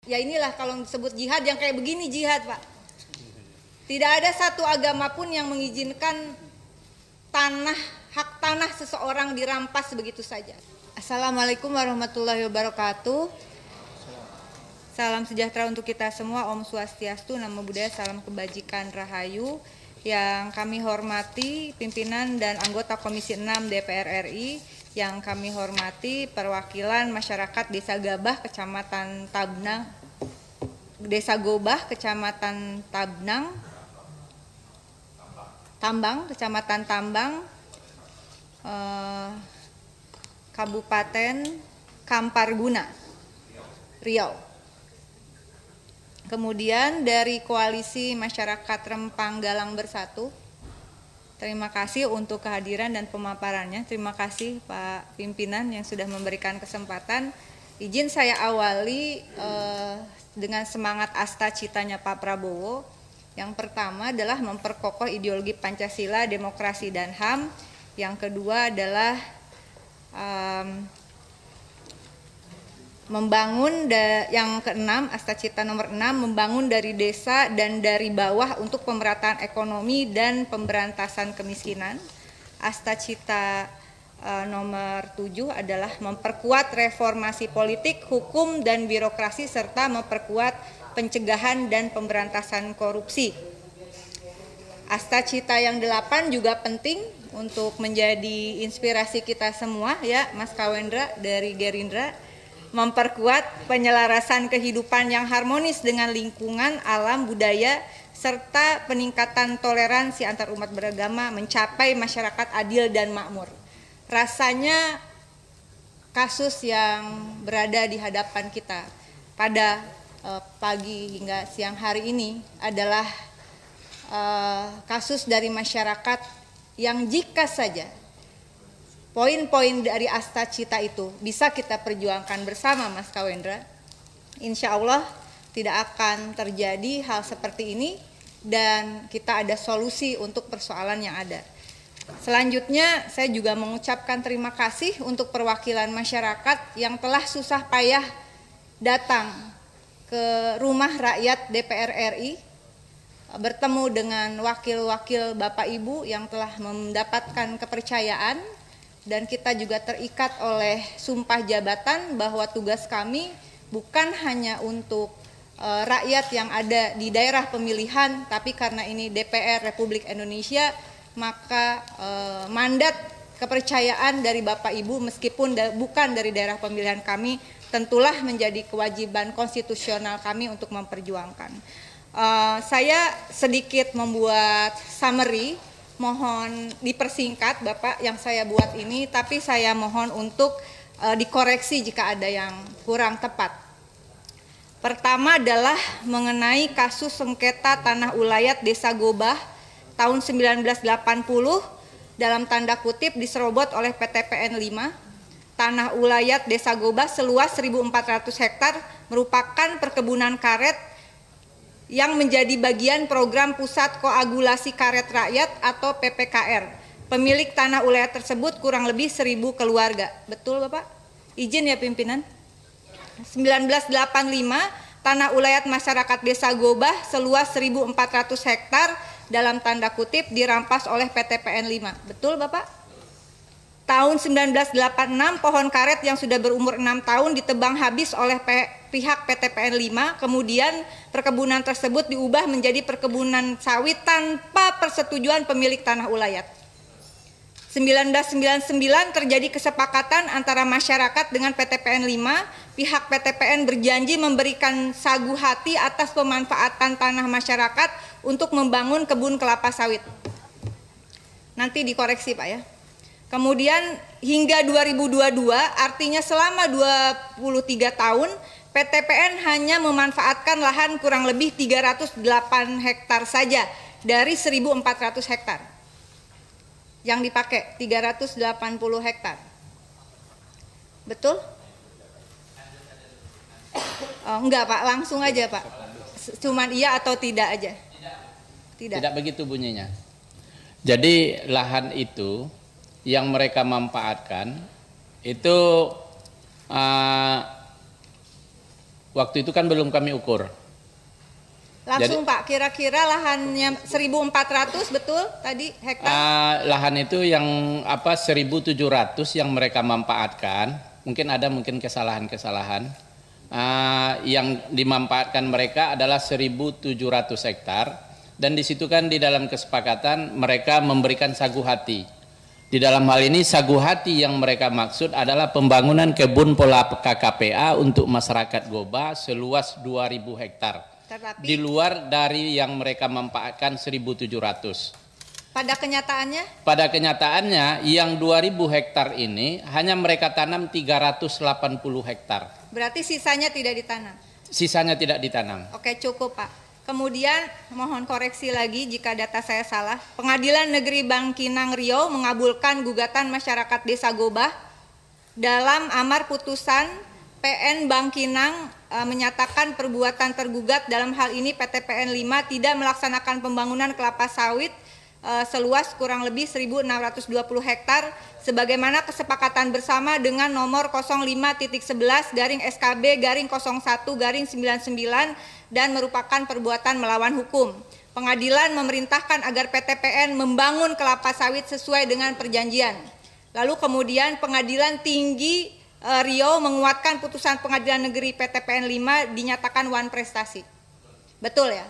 Ya inilah kalau disebut jihad yang kayak begini jihad, Pak. Tidak ada satu agama pun yang mengizinkan hak tanah seseorang dirampas begitu saja. Assalamualaikum warahmatullahi wabarakatuh. Salam sejahtera untuk kita semua, Om Swastiastu, Namo Buddhaya, salam kebajikan rahayu. Yang kami hormati pimpinan dan anggota Komisi 6 DPR RI, yang kami hormati perwakilan masyarakat Desa Gabah, Kecamatan Tabnang, Desa Gobah, Kecamatan Tambang, Kecamatan Tambang, Kabupaten Kamparguna, Riau. Kemudian dari Koalisi Masyarakat Rempang Galang Bersatu, terima kasih untuk kehadiran dan pemaparannya. Terima kasih Pak Pimpinan yang sudah memberikan kesempatan. Izin saya awali dengan semangat asta citanya Pak Prabowo. Yang pertama adalah memperkokoh ideologi Pancasila, demokrasi dan HAM. Yang kedua adalah yang keenam, asta cita nomor 6, membangun dari desa dan dari bawah untuk pemerataan ekonomi dan pemberantasan kemiskinan. Asta cita nomor 7 adalah memperkuat reformasi politik, hukum dan birokrasi serta memperkuat pencegahan dan pemberantasan korupsi. Asta cita yang 8 juga penting untuk menjadi inspirasi kita semua ya, Mas Kawendra dari Gerindra. Memperkuat penyelarasan kehidupan yang harmonis dengan lingkungan, alam, budaya, serta peningkatan toleransi antar umat beragama, mencapai masyarakat adil dan makmur. Rasanya kasus yang berada di hadapan kita pada pagi hingga siang hari ini adalah kasus dari masyarakat yang jika saja poin-poin dari asta cita itu bisa kita perjuangkan bersama, Mas Kawendra, insya Allah tidak akan terjadi hal seperti ini dan kita ada solusi untuk persoalan yang ada. Selanjutnya saya juga mengucapkan terima kasih untuk perwakilan masyarakat yang telah susah payah datang ke rumah rakyat DPR RI, bertemu dengan wakil-wakil Bapak Ibu yang telah mendapatkan kepercayaan. Dan kita juga terikat oleh sumpah jabatan bahwa tugas kami bukan hanya untuk rakyat yang ada di daerah pemilihan, tapi karena ini DPR Republik Indonesia, maka mandat kepercayaan dari Bapak Ibu meskipun bukan dari daerah pemilihan kami, tentulah menjadi kewajiban konstitusional kami untuk memperjuangkan. Saya sedikit membuat summary. Mohon dipersingkat Bapak yang saya buat ini, tapi saya mohon untuk dikoreksi jika ada yang kurang tepat. Pertama adalah mengenai kasus sengketa tanah ulayat Desa Gobah tahun 1980 dalam tanda kutip diserobot oleh PTPN 5. Tanah ulayat Desa Gobah seluas 1.400 hektar merupakan perkebunan karet yang menjadi bagian program Pusat Koagulasi Karet Rakyat atau PPKR. Pemilik tanah ulayat tersebut kurang lebih 1.000 keluarga. Betul Bapak? Izin ya pimpinan. 1985 tanah ulayat masyarakat Desa Gobah seluas 1.400 hektar dalam tanda kutip dirampas oleh PTPN 5. Betul Bapak? Tahun 1986 pohon karet yang sudah berumur 6 tahun ditebang habis oleh pihak PTPN 5, kemudian perkebunan tersebut diubah menjadi perkebunan sawit tanpa persetujuan pemilik tanah ulayat. 1999 terjadi kesepakatan antara masyarakat dengan PTPN 5, pihak PTPN berjanji memberikan sagu hati atas pemanfaatan tanah masyarakat untuk membangun kebun kelapa sawit. Nanti dikoreksi Pak ya. Kemudian hingga 2022, artinya selama 23 tahun, PTPN hanya memanfaatkan lahan kurang lebih 308 hektar saja dari 1.400 hektar. Yang dipakai 380 hektar. Betul? Oh, enggak Pak, langsung aja Pak. Cuman iya atau tidak aja. Tidak begitu bunyinya. Jadi lahan itu yang mereka manfaatkan itu Waktu itu kan belum kami ukur. Langsung Pak, kira-kira lahannya 1.400 betul tadi hektar? Lahan itu yang 1.700 yang mereka manfaatkan, mungkin kesalahan-kesalahan. Yang dimanfaatkan mereka adalah 1.700 hektar, dan di situ kan di dalam kesepakatan mereka memberikan sagu hati. Di dalam hal ini sagu hati yang mereka maksud adalah pembangunan kebun pola KKPA untuk masyarakat Goba seluas 2.000 hektar. Tetapi Di luar dari yang mereka manfaatkan 1.700. pada kenyataannya Pada kenyataannya yang 2.000 hektar ini hanya mereka tanam 380 hektar. berarti sisanya tidak ditanam. Sisanya tidak ditanam. Oke, cukup Pak. Kemudian mohon koreksi lagi jika data saya salah. Pengadilan Negeri Bangkinang Riau mengabulkan gugatan masyarakat Desa Gobah dalam amar putusan PN Bangkinang menyatakan perbuatan tergugat dalam hal ini PT PN 5 tidak melaksanakan pembangunan kelapa sawit seluas kurang lebih 1.620 hektar sebagaimana kesepakatan bersama dengan nomor 05-11/SKB-01-99 dan merupakan perbuatan melawan hukum. Pengadilan memerintahkan agar PT PN membangun kelapa sawit sesuai dengan perjanjian. Lalu kemudian Pengadilan Tinggi Riau menguatkan putusan Pengadilan Negeri PT PN 5 dinyatakan wan prestasi. Betul ya?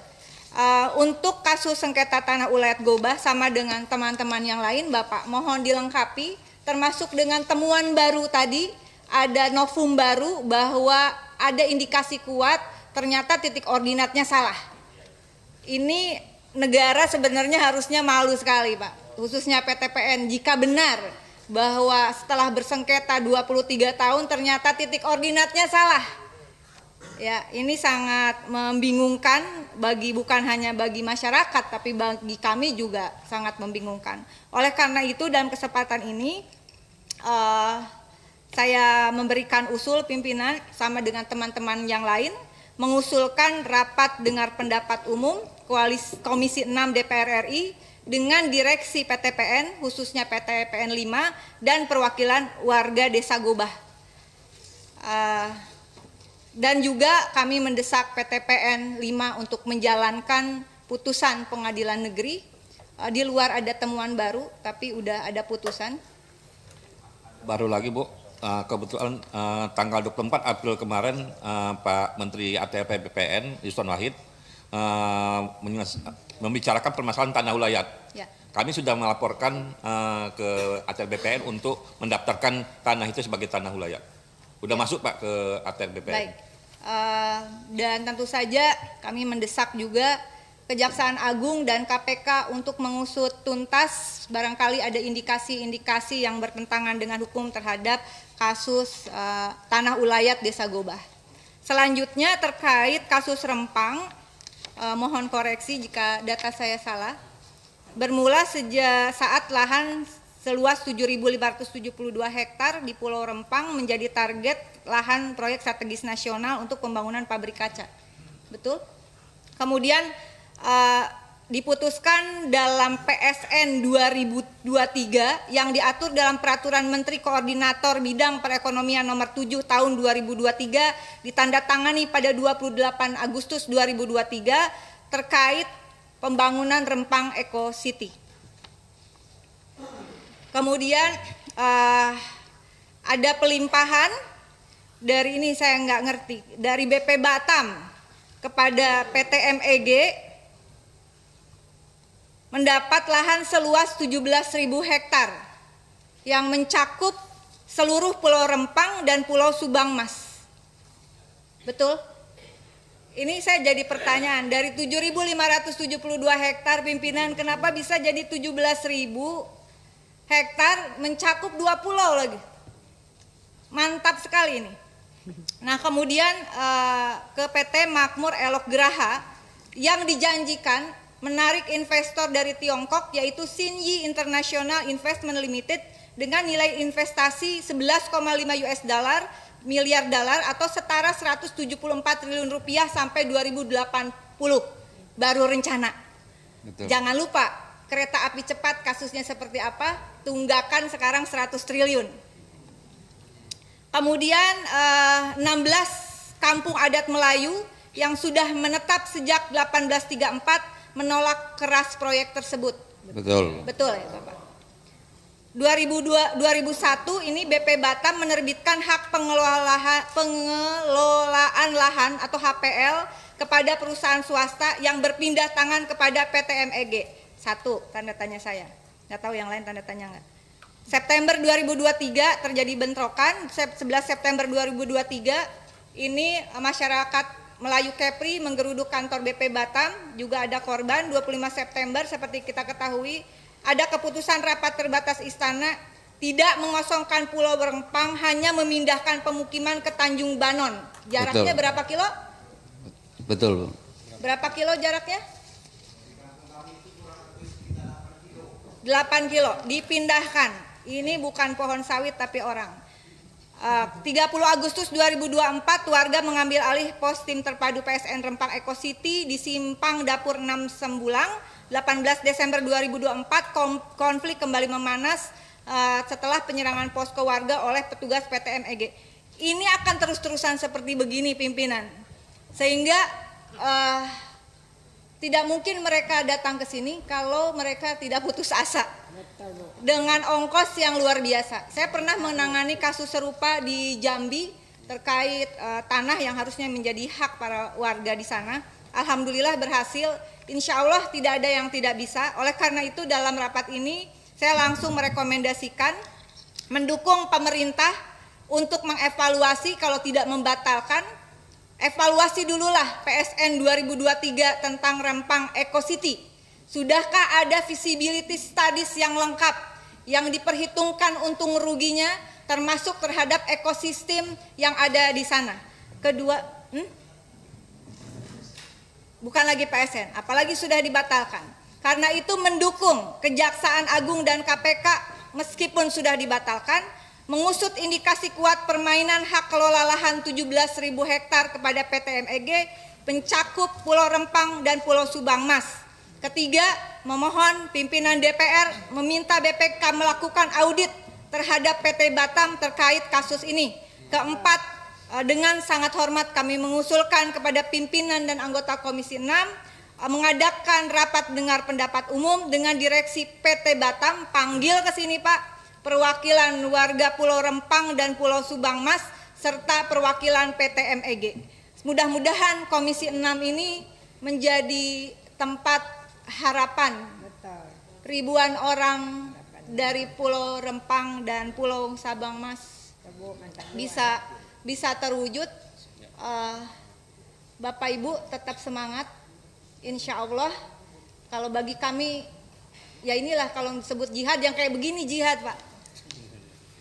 Untuk kasus sengketa tanah ulayat Gobah sama dengan teman-teman yang lain, Bapak mohon dilengkapi termasuk dengan temuan baru tadi, ada novum baru bahwa ada indikasi kuat ternyata titik ordinatnya salah. Ini negara sebenarnya harusnya malu sekali Pak, khususnya PT PN jika benar bahwa setelah bersengketa 23 tahun ternyata titik ordinatnya salah. Ya, ini sangat membingungkan bukan hanya bagi masyarakat tapi bagi kami juga sangat membingungkan. Oleh karena itu dalam kesempatan ini saya memberikan usul pimpinan sama dengan teman-teman yang lain mengusulkan rapat dengar pendapat umum Komisi 6 DPR RI dengan direksi PT PN khususnya PT PN 5 dan perwakilan warga Desa Gobah. Dan juga kami mendesak PT PN 5 untuk menjalankan putusan pengadilan negeri. Di luar ada temuan baru, tapi udah ada putusan. Baru lagi Bu, kebetulan tanggal 24 April kemarin Pak Menteri ATR BPN Yuston Wahid membicarakan permasalahan tanah ulayat. Ya. Kami sudah melaporkan ke ATR BPN untuk mendaftarkan tanah itu sebagai tanah ulayat. Udah masuk Pak ke ATR BPN. Baik. Dan tentu saja kami mendesak juga Kejaksaan Agung dan KPK untuk mengusut tuntas barangkali ada indikasi-indikasi yang bertentangan dengan hukum terhadap kasus tanah ulayat Desa Gobah. Selanjutnya terkait kasus Rempang, mohon koreksi jika data saya salah. Bermula sejak saat lahan seluas 7.572 hektar di Pulau Rempang menjadi target lahan proyek strategis nasional untuk pembangunan pabrik kaca. Betul? Kemudian diputuskan dalam PSN 2023 yang diatur dalam Peraturan Menteri Koordinator Bidang Perekonomian Nomor 7 Tahun 2023 ditandatangani pada 28 Agustus 2023 terkait pembangunan Rempang Eco City. Kemudian ada pelimpahan dari ini saya nggak ngerti dari BP Batam kepada PT MEG mendapat lahan seluas 17.000 hektar yang mencakup seluruh Pulau Rempang dan Pulau Subangmas. Betul? Ini saya jadi pertanyaan dari 7.572 hektar pimpinan kenapa bisa jadi 17.000 hektar mencakup 2 pulau lagi. Mantap sekali ini. Nah kemudian ke PT Makmur Elok Graha yang dijanjikan menarik investor dari Tiongkok yaitu Xinyi International Investment Limited dengan nilai investasi 11,5 miliar dolar atau setara 174 triliun rupiah sampai 2080 baru rencana. Betul. Jangan lupa kereta api cepat kasusnya seperti apa, tunggakan sekarang 100 triliun. Kemudian 16 kampung adat Melayu yang sudah menetap sejak 1834 menolak keras proyek tersebut. Betul. Betul ya Bapak. 2001 ini BP Batam menerbitkan hak pengelolaan lahan atau HPL kepada perusahaan swasta yang berpindah tangan kepada PT MEG. 1, tanda tanya saya. Nggak tahu yang lain tanda tanya nggak. September 2023 terjadi bentrokan, 11 September 2023 ini masyarakat Melayu Kepri menggeruduk kantor BP Batam, juga ada korban. 25 September seperti kita ketahui, ada keputusan rapat terbatas istana tidak mengosongkan Pulau Rempang, hanya memindahkan pemukiman ke Tanjung Banon. Jaraknya Betul. berapa kilo? Betul, Bu. Berapa kilo jaraknya? 8 kilo, dipindahkan. Ini bukan pohon sawit tapi orang. 30 Agustus 2024 warga mengambil alih pos tim terpadu PSN Rempang Eco City di Simpang Dapur 6 Sembulang. 18 Desember 2024 konflik kembali memanas setelah penyerangan posko warga oleh petugas PT MEG. Ini akan terus-terusan seperti begini pimpinan, sehingga tidak mungkin mereka datang ke sini kalau mereka tidak putus asa dengan ongkos yang luar biasa. Saya pernah menangani kasus serupa di Jambi terkait tanah yang harusnya menjadi hak para warga di sana. Alhamdulillah berhasil. Insya Allah tidak ada yang tidak bisa. Oleh karena itu dalam rapat ini saya langsung merekomendasikan mendukung pemerintah untuk mengevaluasi, kalau tidak membatalkan, evaluasi dululah PSN 2023 tentang Rempang Eco City. Sudahkah ada visibility studies yang lengkap yang diperhitungkan untung ruginya termasuk terhadap ekosistem yang ada di sana? Kedua, bukan lagi PSN, apalagi sudah dibatalkan. Karena itu mendukung Kejaksaan Agung dan KPK meskipun sudah dibatalkan, mengusut indikasi kuat permainan hak kelola lahan 17.000 hektar kepada PT MEG, pencakup Pulau Rempang dan Pulau Subang Mas. Ketiga, memohon pimpinan DPR meminta BPK melakukan audit terhadap PT Batam terkait kasus ini. Keempat, dengan sangat hormat kami mengusulkan kepada pimpinan dan anggota Komisi 6 mengadakan rapat dengar pendapat umum dengan direksi PT Batam, panggil ke sini Pak perwakilan warga Pulau Rempang dan Pulau Subang Mas serta perwakilan PT MEG. Mudah-mudahan Komisi 6 ini menjadi tempat harapan ribuan orang dari Pulau Rempang dan Pulau Sabang Mas bisa terwujud. Bapak Ibu tetap semangat, insya Allah. Kalau bagi kami, ya inilah kalau disebut jihad yang kayak begini jihad Pak.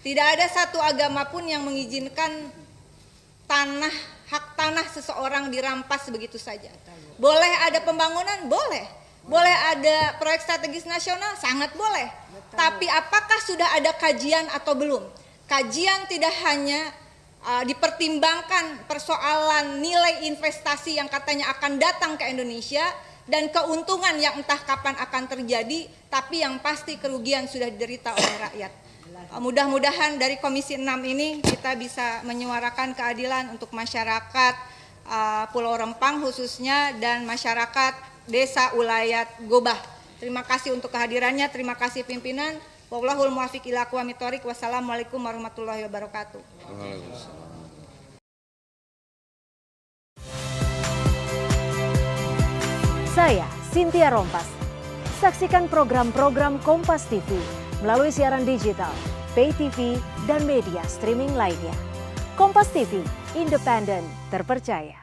Tidak ada satu agama pun yang mengizinkan hak tanah seseorang dirampas begitu saja. Boleh ada pembangunan? Boleh. Boleh ada proyek strategis nasional? Sangat boleh. Tapi apakah sudah ada kajian atau belum? Kajian tidak hanya dipertimbangkan persoalan nilai investasi yang katanya akan datang ke Indonesia dan keuntungan yang entah kapan akan terjadi, tapi yang pasti kerugian sudah diderita oleh rakyat. Mudah-mudahan dari Komisi 6 ini kita bisa menyuarakan keadilan untuk masyarakat Pulau Rempang khususnya dan masyarakat Desa Ulayat Gobah. Terima kasih untuk kehadirannya, terima kasih pimpinan. Wallahul muwaffiq ila aqwamit thoriq. Wassalamualaikum warahmatullahi wabarakatuh. Saya Cynthia Rompas. Saksikan program-program Kompas TV melalui siaran digital, pay TV, dan media streaming lainnya. Kompas TV, independen, terpercaya.